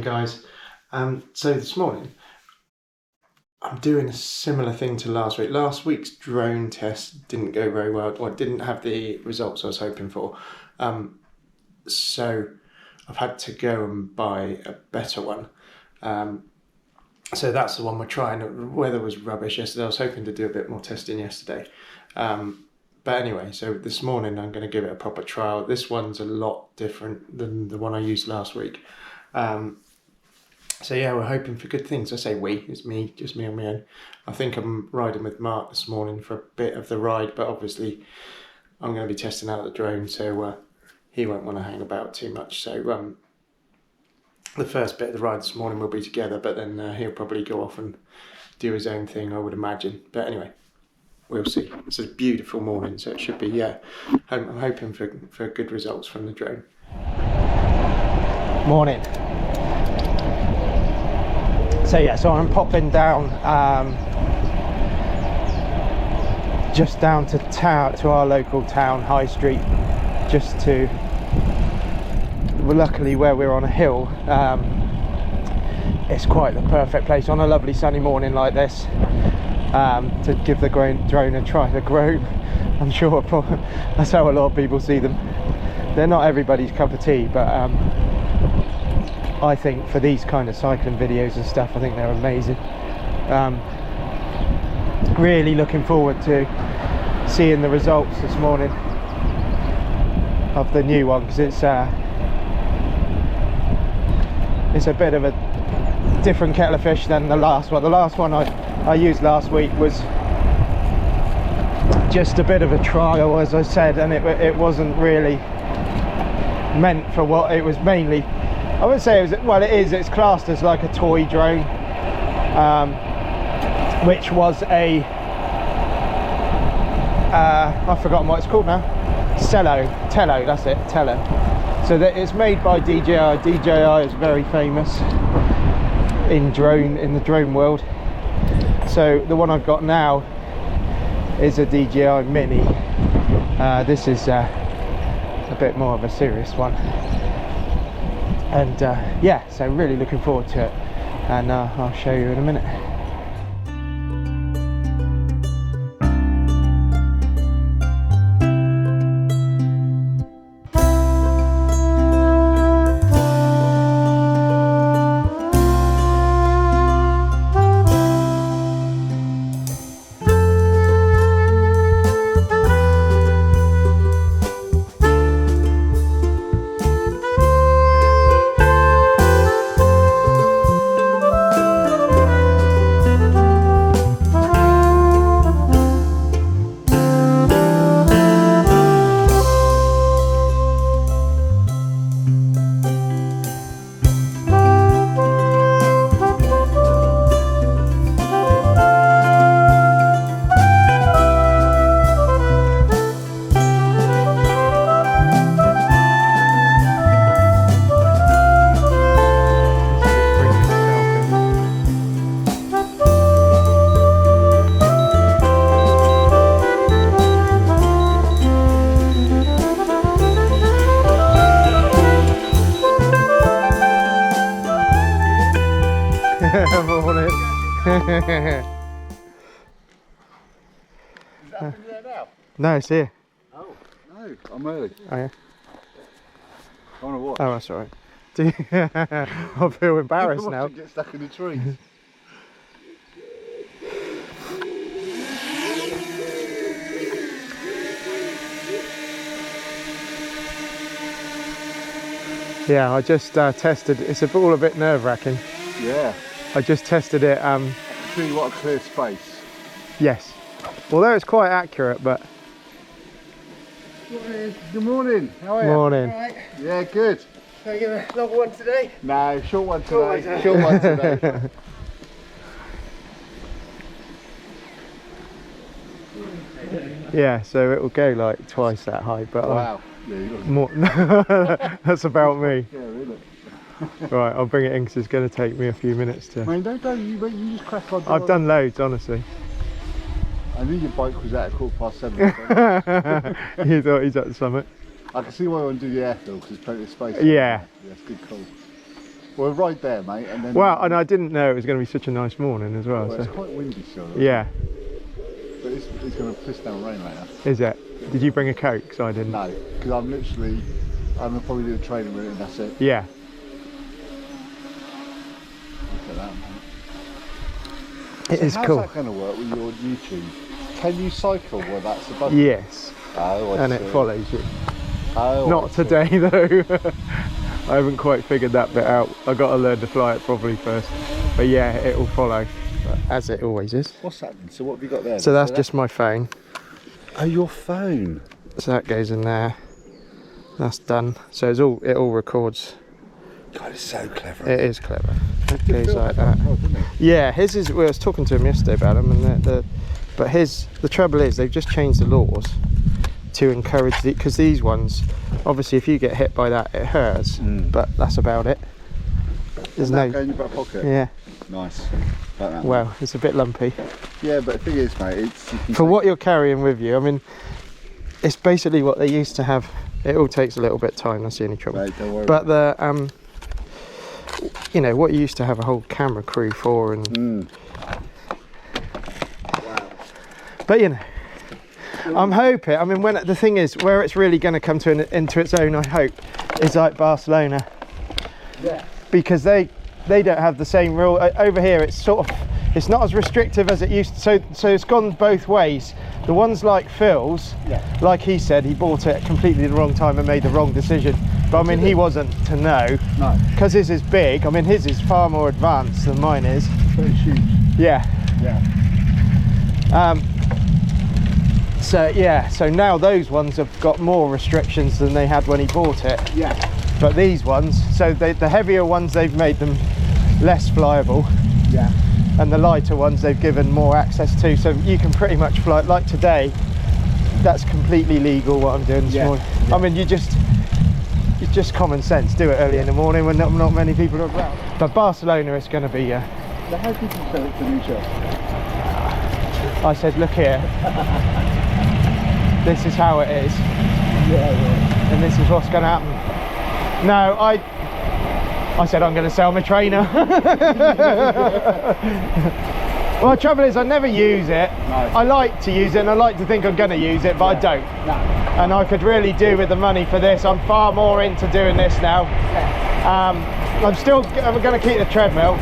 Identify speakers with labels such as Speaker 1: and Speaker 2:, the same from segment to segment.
Speaker 1: Morning guys. So this morning I'm doing a similar thing to last week. Last week's drone test didn't go very well, or didn't have the results I was hoping for. So I've had to go and buy a better one. So that's the one we're trying. The weather was rubbish yesterday. I was hoping to do a bit more testing yesterday. But anyway, so this morning I'm going to give it a proper trial. This one's a lot different than the one I used last week. So yeah, we're hoping for good things. I say we, it's me, just me on my own. I think I'm riding with Mark this morning for a bit of the ride, but obviously I'm going to be testing out the drone, so he won't want to hang about too much. So the first bit of the ride this morning will be together, but then he'll probably go off and do his own thing, I would imagine. But anyway, we'll see. It's a beautiful morning, so it should be, yeah, I'm hoping for good results from the drone.
Speaker 2: Morning. So yeah, so I'm popping down just down to our local town, High Street, just to, well, luckily where we're on a hill, it's quite the perfect place on a lovely sunny morning like this to give the drone a try. The Grove, I'm sure that's how a lot of people see them. They're not everybody's cup of tea, but I think for these kind of cycling videos and stuff, I think they're amazing. Really looking forward to seeing the results this morning of the new one, because it's a bit of a different kettle of fish than the last one. The last one I used last week was just a bit of a trial, as I said, and it wasn't really meant for what it was mainly. I would say it was, well, it's classed as like a toy drone, which was a I've forgotten what it's called now. Tello, that's it, Tello. So that it's made by DJI. DJI is very famous in the drone world. So the one I've got now is a DJI Mini. This is a bit more of a serious one. And yeah, so really looking forward to it, and I'll show you in a minute.
Speaker 3: Morning. Is that up in there now?
Speaker 2: No, it's here.
Speaker 3: Oh, no, I'm early.
Speaker 2: Oh yeah.
Speaker 3: I want to watch.
Speaker 2: Oh, that's all right. I feel embarrassed now.
Speaker 3: Get stuck in the trees.
Speaker 2: Yeah, I just tested. It's all a bit nerve-wracking.
Speaker 3: Yeah.
Speaker 2: I just tested it.
Speaker 3: I can see what a clear space.
Speaker 2: Yes. Although it's quite accurate, but.
Speaker 3: Good morning. How are you?
Speaker 2: Morning.
Speaker 3: Right. Yeah, good.
Speaker 1: Can I get a long one today?
Speaker 3: No, short one today. Short one today.
Speaker 2: Yeah, so it will go like twice that high, but
Speaker 3: wow. Yeah, you got
Speaker 2: more. That's about me.
Speaker 3: Yeah, really.
Speaker 2: Right, I'll bring it in because it's going to take me a few minutes to.
Speaker 3: I mean, you just crack on.
Speaker 2: I've done loads, honestly.
Speaker 3: I knew your bike was out at 7:15.
Speaker 2: You thought he's at the summit?
Speaker 3: I can see why I want to do the airfield because there's plenty of space.
Speaker 2: Yeah.
Speaker 3: That's good call. Well, right there, mate, and then.
Speaker 2: Well, and I didn't know it was going to be such a nice morning as well.
Speaker 3: Well,
Speaker 2: So
Speaker 3: it's quite windy still.
Speaker 2: yeah,
Speaker 3: But it's going to piss down rain later.
Speaker 2: is it? Did you bring a Coke? Because I didn't.
Speaker 3: No, because I'm going to probably do a training route and that's it.
Speaker 2: Yeah.
Speaker 3: Look at that, man.
Speaker 2: It is
Speaker 3: how's
Speaker 2: cool.
Speaker 3: How's that going to work with your YouTube? Can you cycle where that's above?
Speaker 2: Yes.
Speaker 3: Oh, I
Speaker 2: And
Speaker 3: see.
Speaker 2: it follows you.
Speaker 3: Oh,
Speaker 2: Not
Speaker 3: I see.
Speaker 2: today though. I haven't quite figured that bit out. I got to learn to fly it properly first. But yeah, it will follow, but as it always is.
Speaker 3: What's happening? So what have you got there?
Speaker 2: So that's just my phone.
Speaker 3: Oh, your phone.
Speaker 2: So that goes in there. That's done. So it all records.
Speaker 3: God, it's so clever.
Speaker 2: It is clever.
Speaker 3: It
Speaker 2: It goes
Speaker 3: feels
Speaker 2: like that.
Speaker 3: Oh, doesn't it?
Speaker 2: Yeah, his is. Well, I was talking to him yesterday about him, and the trouble is they've just changed the laws to encourage because these ones, obviously, if you get hit by that, it hurts, but that's about it. There's
Speaker 3: And that
Speaker 2: no.
Speaker 3: go in your back pocket.
Speaker 2: Yeah.
Speaker 3: Nice. Like that.
Speaker 2: Well, it's a bit lumpy.
Speaker 3: Yeah, but the thing is, mate, it's
Speaker 2: For what you're carrying with you, I mean, it's basically what they used to have. It all takes a little bit of time. That's the only trouble.
Speaker 3: Mate, don't worry.
Speaker 2: But the you know what you used to have a whole camera crew for, and but you know, I'm hoping. I mean, when the thing is, where it's really going to come to into its own, I hope, is like Barcelona.
Speaker 3: Yeah.
Speaker 2: Because they don't have the same rule over here. It's sort of, it's not as restrictive as it used to. So it's gone both ways. The ones like Phil's, like he said, he bought it completely the wrong time and made the wrong decision. But I mean, he wasn't to know. No. Because his is big. I mean, his is far more advanced than mine is.
Speaker 3: Very huge.
Speaker 2: Yeah.
Speaker 3: Yeah.
Speaker 2: So now those ones have got more restrictions than they had when he bought it.
Speaker 3: Yeah.
Speaker 2: But these ones, so the heavier ones, they've made them less flyable.
Speaker 3: Yeah.
Speaker 2: And the lighter ones they've given more access to, so you can pretty much fly. Like today, that's completely legal what I'm doing this morning. I mean, it's just common sense. Do it early in the morning when not many people are around. But Barcelona, it's going to be.
Speaker 3: So how did you sell it to New York?
Speaker 2: I said, look here. This is how it is.
Speaker 3: Yeah.
Speaker 2: And this is what's going to happen. No, I said I'm going to sell my trainer. Well, the trouble is I never use it. No. I like to use it and I like to think I'm going to use it, but I don't. No. And I could really do with the money for this. I'm far more into doing this now. I'm going to keep the treadmill.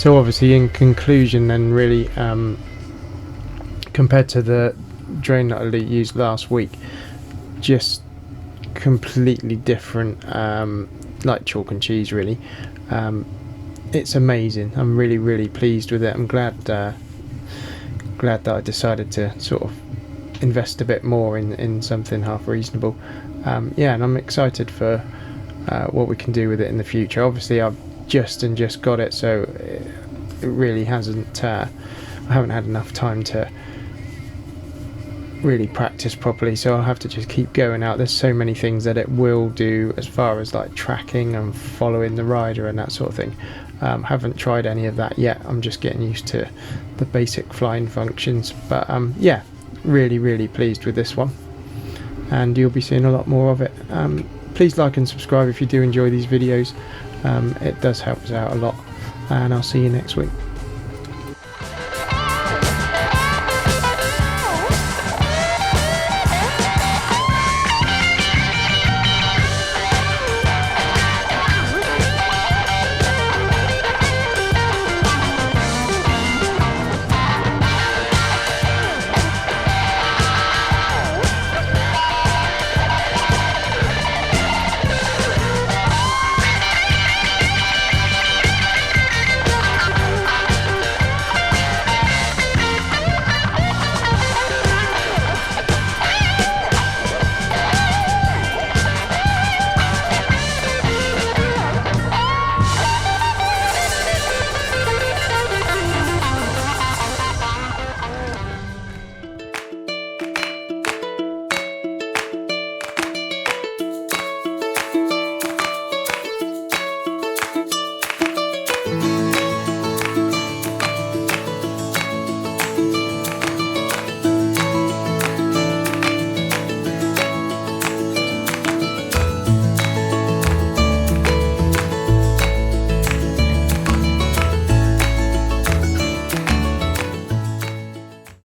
Speaker 2: So obviously, in conclusion, then really, compared to the drone that I used last week, just completely different, like chalk and cheese really. It's amazing. I'm really pleased with it. I'm glad that I decided to sort of invest a bit more in something half reasonable. Yeah, and I'm excited for what we can do with it in the future. Obviously I've just got it, so it really hasn't I haven't had enough time to really practice properly, so I'll have to just keep going out. There's so many things that it will do as far as like tracking and following the rider and that sort of thing. Haven't tried any of that yet. I'm just getting used to the basic flying functions, but yeah, really pleased with this one, and you'll be seeing a lot more of it. Please like and subscribe if you do enjoy these videos. It does help us out a lot, and I'll see you next week.